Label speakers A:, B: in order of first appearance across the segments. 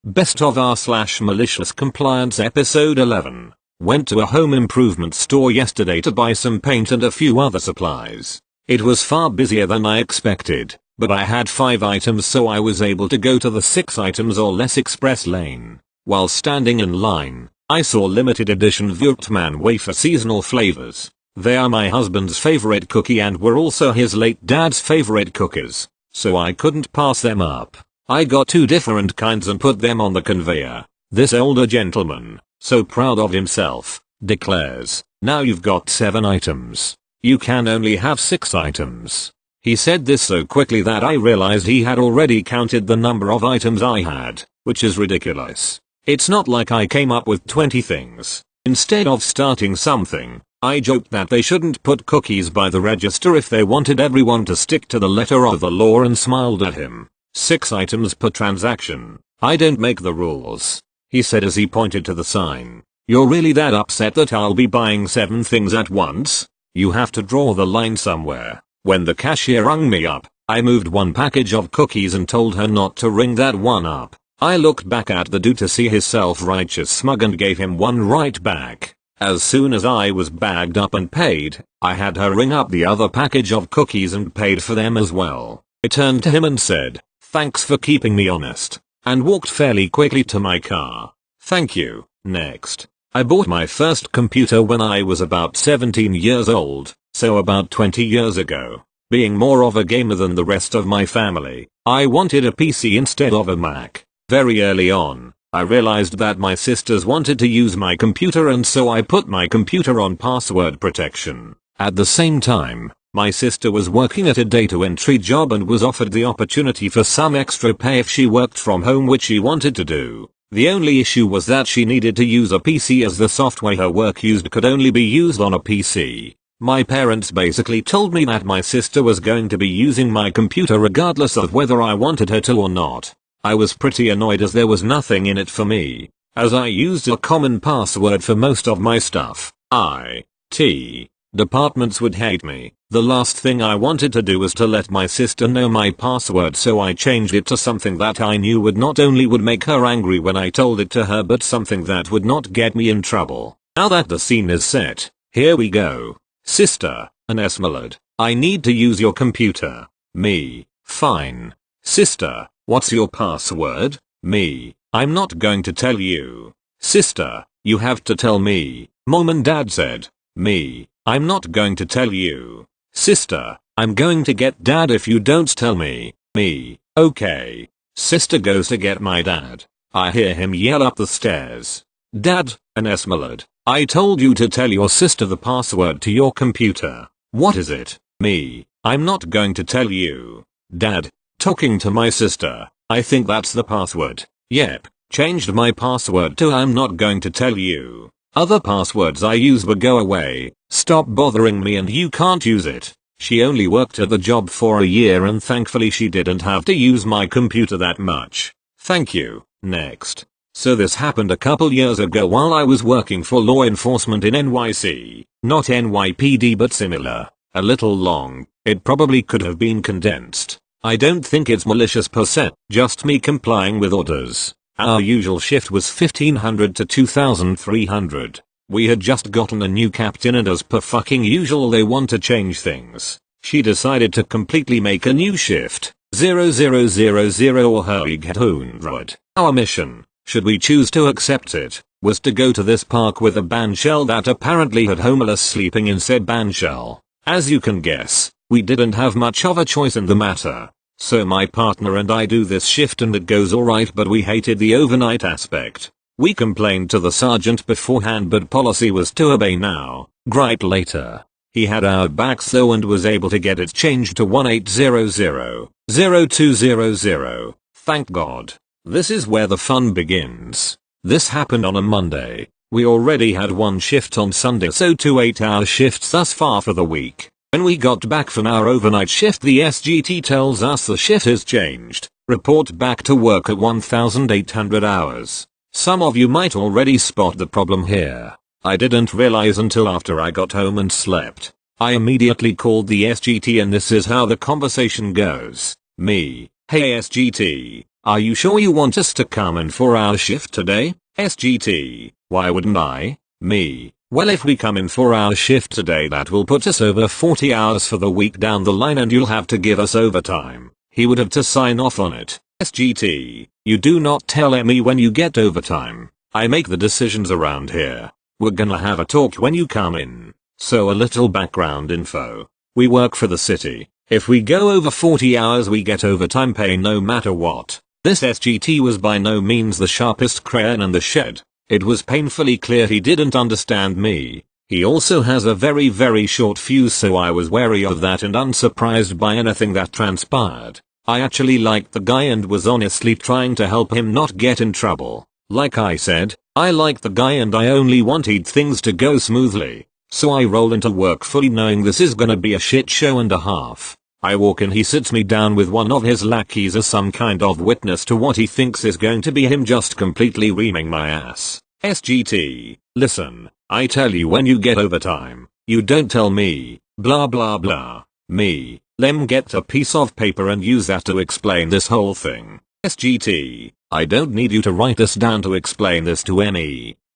A: Best of r/malicious compliance episode 11. Went to a home improvement store yesterday to buy some paint and a few other supplies. It was far busier than I expected, but I had 5 items so I was able to go to the 6 items or less express lane. While standing in line, I saw limited edition Vuurtman wafer seasonal flavors. They are my husband's favorite cookie and were also his late dad's favorite cookies, so I couldn't pass them up. I got 2 different kinds and put them on the conveyor. This older gentleman, so proud of himself, declares, "Now you've got 7 items. You can only have 6 items." He said this so quickly that I realized he had already counted the number of items I had, which is ridiculous. It's not like I came up with 20 things. Instead of starting something, I joked that they shouldn't put cookies by the register if they wanted everyone to stick to the letter of the law and smiled at him. 6 items per transaction. I don't make the rules, he said as he pointed to the sign. You're really that upset that I'll be buying 7 things at once? You have to draw the line somewhere. When the cashier rung me up, I moved 1 package of cookies and told her not to ring that one up. I looked back at the dude to see his self-righteous smug and gave him one right back. As soon as I was bagged up and paid, I had her ring up the other package of cookies and paid for them as well. I turned to him and said, "Thanks for keeping me honest," and walked fairly quickly to my car. Thank you. Next. I bought my first computer when I was about 17 years old, so about 20 years ago. Being more of a gamer than the rest of my family, I wanted a PC instead of a Mac. Very early on, I realized that my sisters wanted to use my computer and so I put my computer on password protection. At the same time, my sister was working at a data entry job and was offered the opportunity for some extra pay if she worked from home, which she wanted to do. The only issue was that she needed to use a PC as the software her work used could only be used on a PC. My parents basically told me that my sister was going to be using my computer regardless of whether I wanted her to or not. I was pretty annoyed as there was nothing in it for me, as I used a common password for most of my stuff. IT departments would hate me. The last thing I wanted to do was to let my sister know my password, so I changed it to something that I knew would not only would make her angry when I told it to her but something that would not get me in trouble. Now that the scene is set, here we go. Sister, an Esmeralda, I need to use your computer. Me, fine. Sister, what's your password? Me, I'm not going to tell you. Sister, you have to tell me. Mom and Dad said. Me, I'm not going to tell you. Sister, I'm going to get Dad if you don't tell me. Me, okay. Sister goes to get my dad. I hear him yell up the stairs. Dad, an Esmeralda, I told you to tell your sister the password to your computer. What is it? Me, I'm not going to tell you. Dad, talking to my sister, I think that's the password. Yep, changed my password to I'm not going to tell you. Other passwords I use will go away. Stop bothering me and you can't use it. She only worked at the job for a year and thankfully she didn't have to use my computer that much. Thank you. Next. So this happened a couple years ago while I was working for law enforcement in NYC. Not NYPD but similar. A little long. It probably could have been condensed. I don't think it's malicious per se, just me complying with orders. Our usual shift was 1500 to 2300. We had just gotten a new captain and as per fucking usual they want to change things. She decided to completely make a new shift. 0000 or her get 100. Our mission, should we choose to accept it, was to go to this park with a bandshell that apparently had homeless sleeping in said bandshell. As you can guess, we didn't have much of a choice in the matter. So my partner and I do this shift and it goes alright, but we hated the overnight aspect. We complained to the sergeant beforehand but policy was to obey now, gripe later. He had our backs though and was able to get it changed to 1800-0200. Thank God. This is where the fun begins. This happened on a Monday. We already had 1 shift on Sunday, so 2 8-hour shifts thus far for the week. When we got back from our overnight shift, the SGT tells us the shift is changed. Report back to work at 1800 hours. Some of you might already spot the problem here. I didn't realize until after I got home and slept. I immediately called the SGT and this is how the conversation goes. Me, hey SGT, Are you sure you want us to come in for our shift today? SGT. Why wouldn't I? Me. Well, if we come in for our shift today, that will put us over 40 hours for the week down the line and you'll have to give us overtime. He would have to sign off on it. SGT. You do not tell me when you get overtime. I make the decisions around here. We're gonna have a talk when you come in. So a little background info. We work for the city. If we go over 40 hours we get overtime pay no matter what. This SGT was by no means the sharpest crayon in the shed. It was painfully clear he didn't understand me. He also has a very short fuse, so I was wary of that and unsurprised by anything that transpired. I actually liked the guy and was honestly trying to help him not get in trouble. Like I said, I like the guy and I only wanted things to go smoothly. So I roll into work fully knowing this is gonna be a shit show and a half. I walk in, he sits me down with one of his lackeys as some kind of witness to what he thinks is going to be him just completely reaming my ass. SGT, listen, I tell you when you get overtime. You don't tell me, blah blah blah. Me, lem get a piece of paper and use that to explain this whole thing. SGT, I don't need you to write this down to explain this to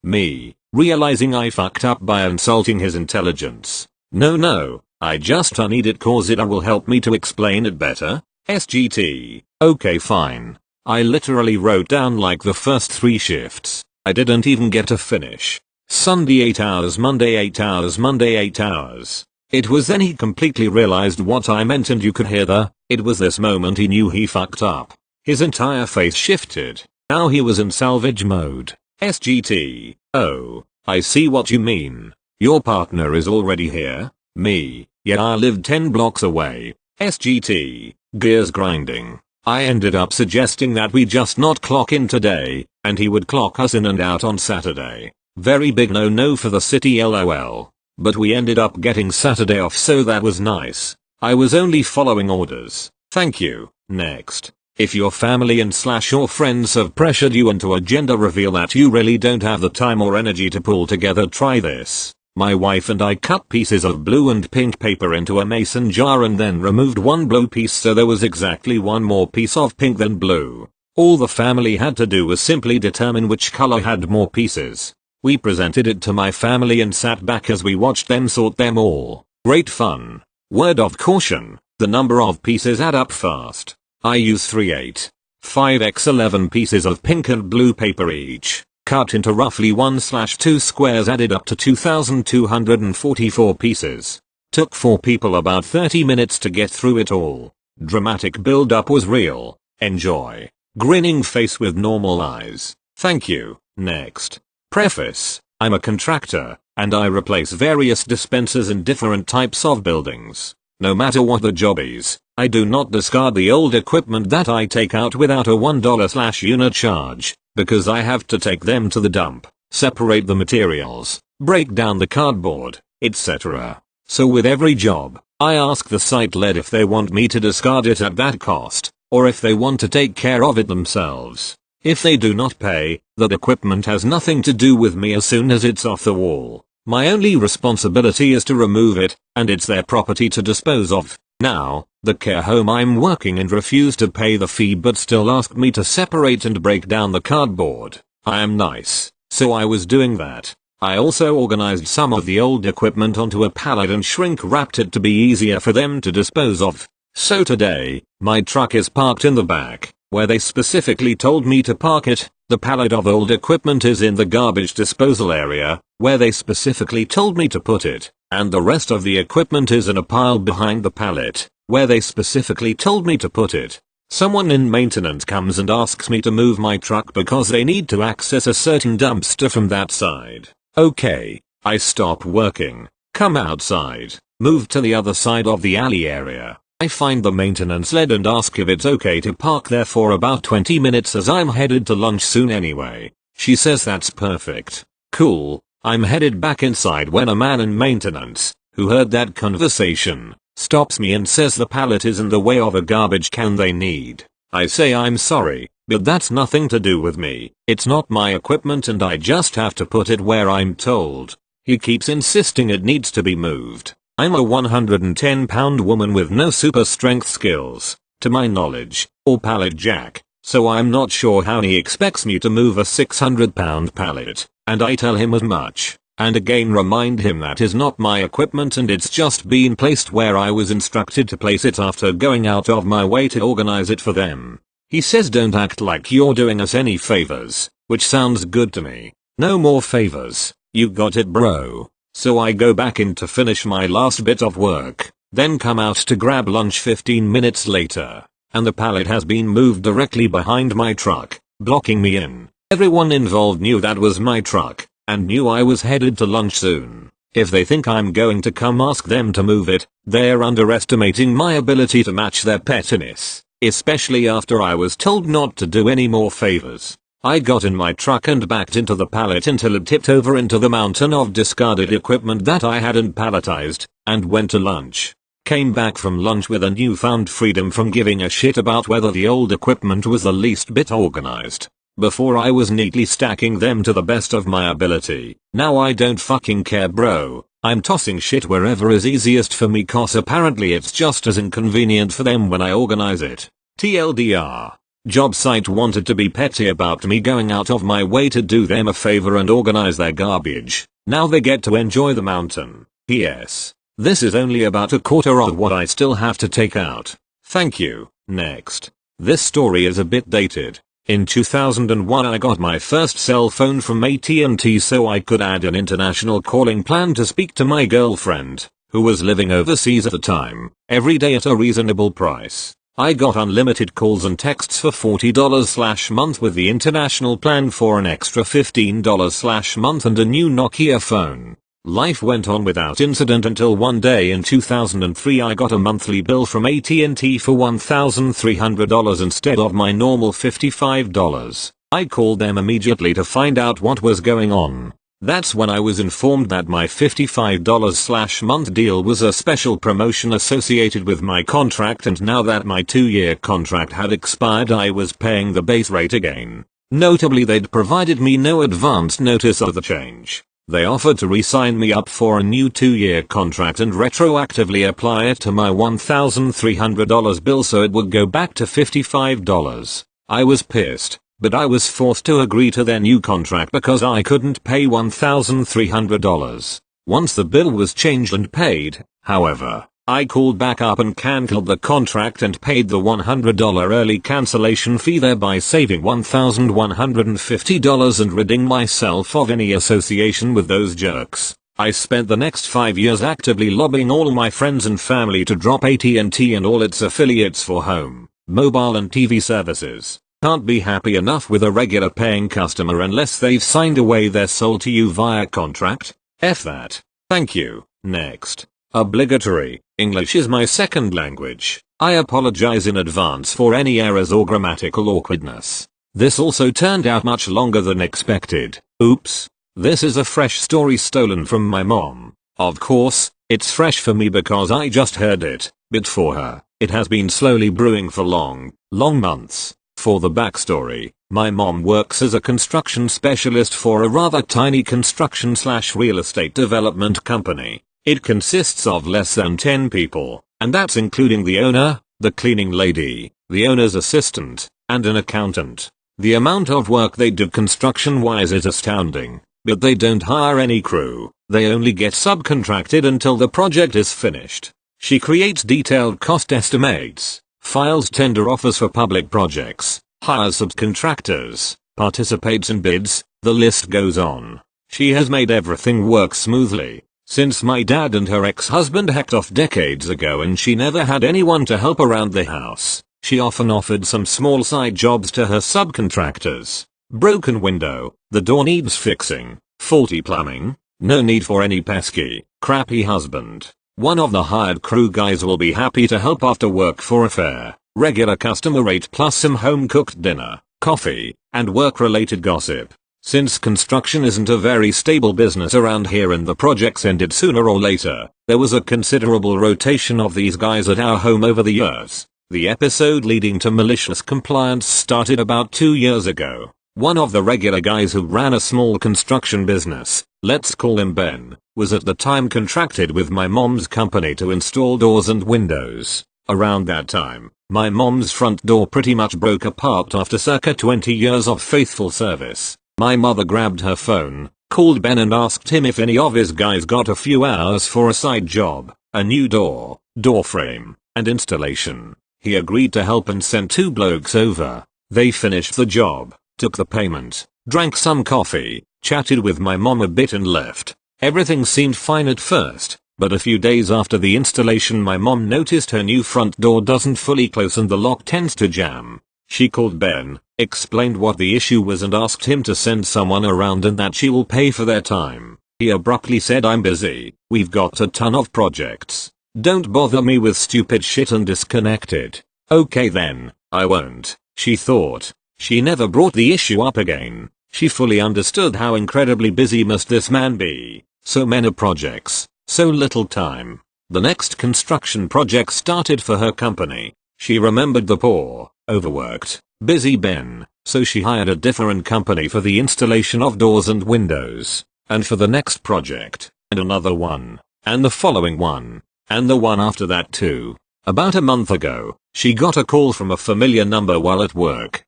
A: me, realizing I fucked up by insulting his intelligence. No, I just need it cause it will help me to explain it better. SGT, okay fine. I literally wrote down like the first 3 shifts. I didn't even get to finish. Sunday 8 hours, Monday 8 hours, Monday 8 hours. It was then he completely realized what I meant and you could hear it was this moment he knew he fucked up. His entire face shifted. Now he was in salvage mode. SGT, oh, I see what you mean. Your partner is already here? Me, yeah, I live 10 blocks away. SGT, gears grinding. I ended up suggesting that we just not clock in today, and he would clock us in and out on Saturday. Very big no for the city lol. But we ended up getting Saturday off, so that was nice. I was only following orders. Thank you. Next. If your family and / your friends have pressured you into a gender reveal that you really don't have the time or energy to pull together, try this. My wife and I cut pieces of blue and pink paper into a mason jar and then removed one blue piece so there was exactly one more piece of pink than blue. All the family had to do was simply determine which color had more pieces. We presented it to my family and sat back as we watched them sort them all. Great fun. Word of caution, the number of pieces add up fast. I use 3 8, 5x11 pieces of pink and blue paper each. Cut into roughly 1/2 squares added up to 2,244 pieces. Took 4 people about 30 minutes to get through it all. Dramatic build up was real. Enjoy. Grinning face with normal eyes. Thank you. Next. Preface. I'm a contractor, and I replace various dispensers in different types of buildings. No matter what the job is, I do not discard the old equipment that I take out without a $1/unit charge. Because I have to take them to the dump, separate the materials, break down the cardboard, etc. So with every job, I ask the site lead if they want me to discard it at that cost, or if they want to take care of it themselves. If they do not pay, that equipment has nothing to do with me as soon as it's off the wall. My only responsibility is to remove it, and it's their property to dispose of. Now, the care home I'm working in refused to pay the fee but still asked me to separate and break down the cardboard. I am nice, so I was doing that. I also organized some of the old equipment onto a pallet and shrink wrapped it to be easier for them to dispose of. So today, my truck is parked in the back, where they specifically told me to park it. The pallet of old equipment is in the garbage disposal area, where they specifically told me to put it, and the rest of the equipment is in a pile behind the pallet, where they specifically told me to put it. Someone in maintenance comes and asks me to move my truck because they need to access a certain dumpster from that side. Okay, I stop working, come outside, move to the other side of the alley area. I find the maintenance lead and ask if it's okay to park there for about 20 minutes as I'm headed to lunch soon anyway. She says that's perfect. Cool. I'm headed back inside when a man in maintenance, who heard that conversation, stops me and says the pallet is in the way of a garbage can they need. I say I'm sorry, but that's nothing to do with me. It's not my equipment and I just have to put it where I'm told. He keeps insisting it needs to be moved. I'm a 110-pound woman with no super strength skills, to my knowledge, or pallet jack, so I'm not sure how he expects me to move a 600-pound pallet, and I tell him as much, and again remind him that is not my equipment and it's just been placed where I was instructed to place it after going out of my way to organize it for them. He says don't act like you're doing us any favors, which sounds good to me. No more favors, you got it bro. So I go back in to finish my last bit of work, then come out to grab lunch 15 minutes later, and the pallet has been moved directly behind my truck, blocking me in. Everyone involved knew that was my truck, and knew I was headed to lunch soon. If they think I'm going to come ask them to move it, they're underestimating my ability to match their pettiness, especially after I was told not to do any more favors. I got in my truck and backed into the pallet until it tipped over into the mountain of discarded equipment that I hadn't palletized, and went to lunch. Came back from lunch with a newfound freedom from giving a shit about whether the old equipment was the least bit organized. Before I was neatly stacking them to the best of my ability. Now I don't fucking care bro. I'm tossing shit wherever is easiest for me cause apparently it's just as inconvenient for them when I organize it. TLDR. Job site wanted to be petty about me going out of my way to do them a favor and organize their garbage. Now they get to enjoy the mountain. P.S. This is only about a quarter of what I still have to take out. Thank you. Next. This story is a bit dated. In 2001 I got my first cell phone from AT&T so I could add an international calling plan to speak to my girlfriend, who was living overseas at the time, every day at a reasonable price. I got unlimited calls and texts for $40/month with the international plan for an extra $15/month and a new Nokia phone. Life went on without incident until one day in 2003 I got a monthly bill from AT&T for $1,300 instead of my normal $55. I called them immediately to find out what was going on. That's when I was informed that my $55/month deal was a special promotion associated with my contract, and now that my 2-year contract had expired I was paying the base rate again. Notably they'd provided me no advance notice of the change. They offered to re-sign me up for a new 2-year contract and retroactively apply it to my $1,300 bill so it would go back to $55. I was pissed, but I was forced to agree to their new contract because I couldn't pay $1,300. Once the bill was changed and paid, however, I called back up and cancelled the contract and paid the $100 early cancellation fee, thereby saving $1,150 and ridding myself of any association with those jerks. I spent the next 5 years actively lobbying all my friends and family to drop AT&T and all its affiliates for home, mobile and TV services. Can't be happy enough with a regular paying customer unless they've signed away their soul to you via contract. F that. Thank you. Next. Obligatory. English is my second language. I apologize in advance for any errors or grammatical awkwardness. This also turned out much longer than expected. Oops. This is a fresh story stolen from my mom. Of course, it's fresh for me because I just heard it, but for her, it has been slowly brewing for long months. For the backstory, my mom works as a construction specialist for a rather tiny construction/real estate development company. It consists of less than 10 people, and that's including the owner, the cleaning lady, the owner's assistant, and an accountant. The amount of work they do construction-wise is astounding, but they don't hire any crew, they only get subcontracted until the project is finished. She creates detailed cost estimates, files tender offers for public projects, hires subcontractors, participates in bids, the list goes on. She has made everything work smoothly. Since my dad and her ex-husband hacked off decades ago and she never had anyone to help around the house, she often offered some small side jobs to her subcontractors. Broken window, the door needs fixing, faulty plumbing, no need for any pesky, crappy husband. One of the hired crew guys will be happy to help after work for a fare, regular customer rate plus some home-cooked dinner, coffee, and work-related gossip. Since construction isn't a very stable business around here and the projects ended sooner or later, there was a considerable rotation of these guys at our home over the years. The episode leading to malicious compliance started about 2 years ago. One of the regular guys who ran a small construction business, let's call him Ben, was at the time contracted with my mom's company to install doors and windows. Around that time, My mom's front door pretty much broke apart after circa 20 years of faithful service. My mother grabbed her phone, called Ben and asked him if any of his guys got a few hours for a side job, a new door frame, and installation. He agreed to help and sent 2 blokes over. They finished the job, took the payment, drank some coffee, chatted with my mom a bit and left. Everything seemed fine at first, but a few days after the installation my mom noticed her new front door doesn't fully close and the lock tends to jam. She called Ben, explained what the issue was and asked him to send someone around and that she will pay for their time. He abruptly said, "I'm busy, we've got a ton of projects. Don't bother me with stupid shit," and disconnected. Okay then, I won't, she thought. She never brought the issue up again. She fully understood how incredibly busy must this man be. So many projects, so little time. The next construction project started for her company. She remembered the poor, overworked, busy Ben, so she hired a different company for the installation of doors and windows. And for the next project, and another one, and the following one, and the one after that too. About a month ago, she got a call from a familiar number while at work.